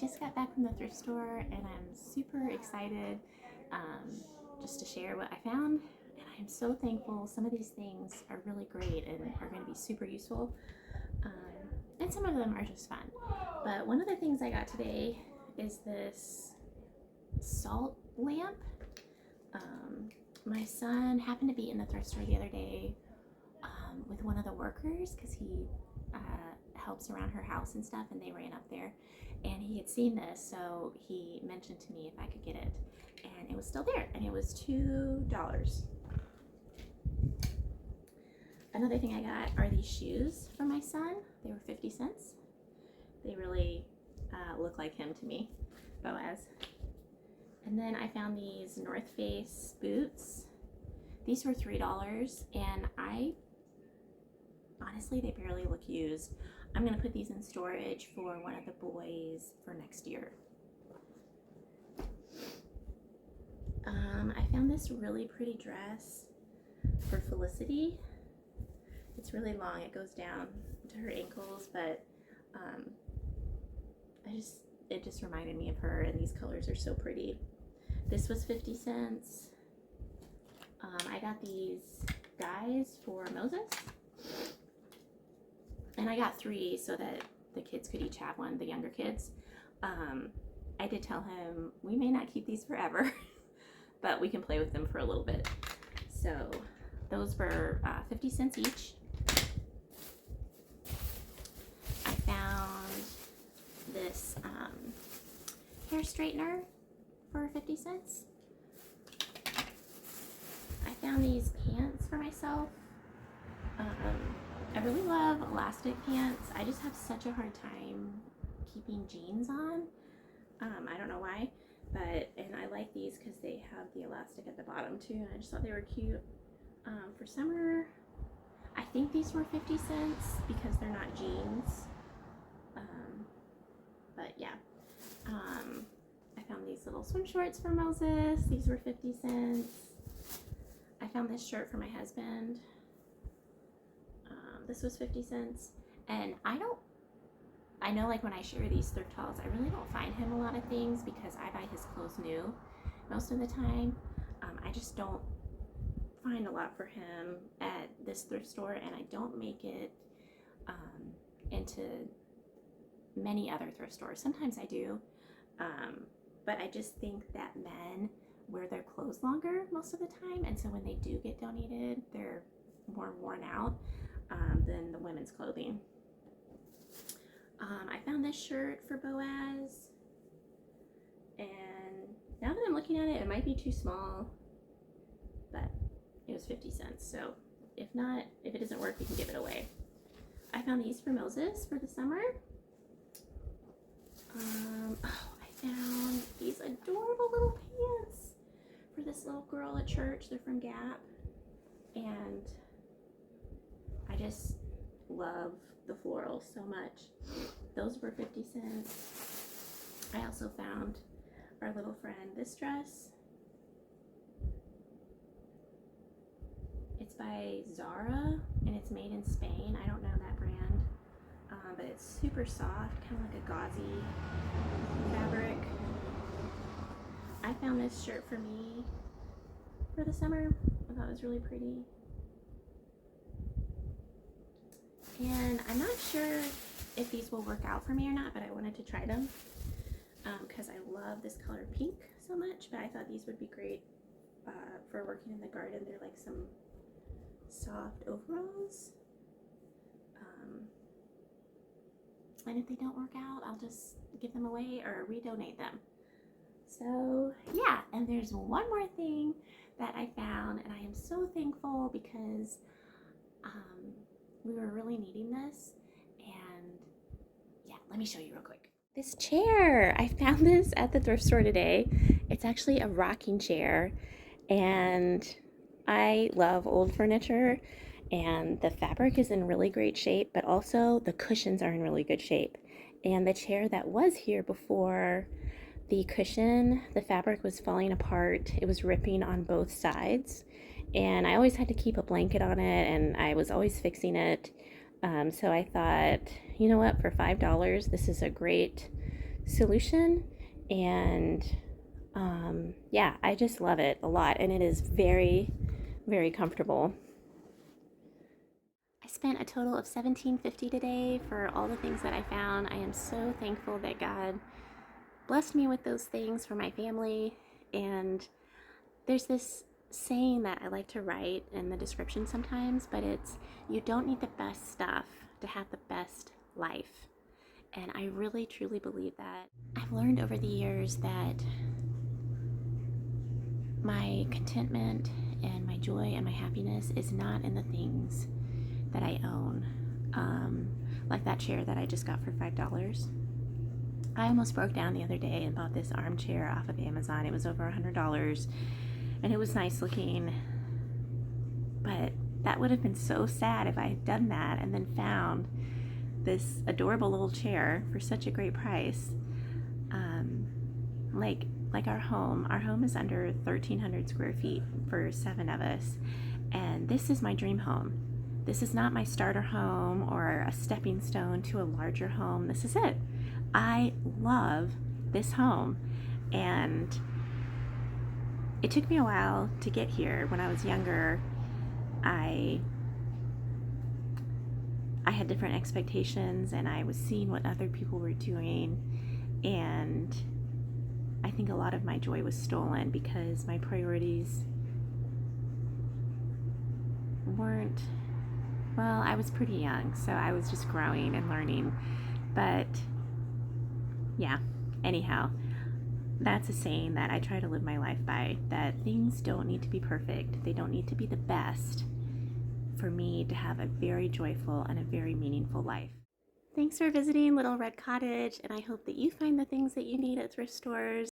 just got back from the thrift store and I'm super excited just to share what I found. And I'm so thankful. Some of these things are really great and are going to be super useful. And some of them are just fun. But one of the things I got today is this salt lamp. My son happened to be in the thrift store the other day with one of the workers because he helps around her house and stuff, and they ran up there and he had seen this, so he mentioned to me if I could get it, and it was still there, and it was $2. Another thing I got are these shoes for my son. They were 50 cents. They really look like him to me, Boaz. And then I found these North Face boots. These were $3, and honestly, they barely look used. I'm gonna put these in storage for one of the boys for next year. I found this really pretty dress for Felicity. It's really long. It goes down to her ankles, but it just reminded me of her, and these colors are so pretty. This was 50 cents. I got these guys for Moses. And I got 3 so that the kids could each have one, the younger kids. I did tell him we may not keep these forever, but we can play with them for a little bit. So those were 50 cents each. I found this hair straightener for 50 cents. I found these pants for myself. I really love elastic pants. I just have such a hard time keeping jeans on. I don't know why, and I like these because they have the elastic at the bottom too, and I just thought they were cute. For summer, I think these were 50 cents because they're not jeans. But yeah, I found these little swim shorts for Moses. These were 50 cents. I found this shirt for my husband. This was 50 cents. And I know like when I share these thrift hauls, I really don't find him a lot of things because I buy his clothes new most of the time. I just don't find a lot for him at this thrift store, and I don't make it into many other thrift stores. Sometimes I do, but I just think that men wear their clothes longer most of the time, and so when they do get donated, they're more worn out than the women's clothing. I found this shirt for Boaz, and now that I'm looking at it, it might be too small, but it was 50 cents, so if it doesn't work, you can give it away. I found these for Moses for the summer. I found these adorable little pants for this little girl at church. They're from Gap, and I just love the floral so much. Those were 50 cents. I also found our little friend this dress. It's by Zara, and it's made in Spain. I don't know that brand, but it's super soft, kind of like a gauzy fabric. I found this shirt for me for the summer. I thought it was really pretty. And I'm not sure if these will work out for me or not, but I wanted to try them because I love this color pink so much, but I thought these would be great for working in the garden. They're like some soft overalls. And if they don't work out, I'll just give them away or redonate them. So yeah, and there's one more thing that I found, and I am so thankful because we were really needing this, and yeah, let me show you real quick. This chair, I found this at the thrift store today. It's actually a rocking chair, and I love old furniture, and the fabric is in really great shape, but also the cushions are in really good shape. And the chair that was here before, the cushion, the fabric was falling apart. It was ripping on both sides, and I always had to keep a blanket on it, and I was always fixing it. So I thought, you know what, for $5, this is a great solution. And yeah, I just love it a lot, and it is very, very comfortable. I spent a total of $17.50 today for all the things that I found. I am so thankful that God blessed me with those things for my family. And there's this saying that I like to write in the description sometimes, but it's, you don't need the best stuff to have the best life. And I really truly believe that. I've learned over the years that my contentment and my joy and my happiness is not in the things that I own. Like that chair that I just got for $5. I almost broke down the other day and bought this armchair off of Amazon. It was over $100 and it was nice looking, but that would have been so sad if I had done that and then found this adorable little chair for such a great price. Like our home is under 1,300 square feet for 7 of us, and this is my dream home. This is not my starter home or a stepping stone to a larger home. This is it. I love this home, and it took me a while to get here. When I was younger, I had different expectations, and I was seeing what other people were doing, and I think a lot of my joy was stolen because my priorities weren't, well, I was pretty young, so I was just growing and learning. But yeah, anyhow, that's a saying that I try to live my life by, that things don't need to be perfect. They don't need to be the best for me to have a very joyful and a very meaningful life. Thanks for visiting Little Red Cottage, and I hope that you find the things that you need at thrift stores.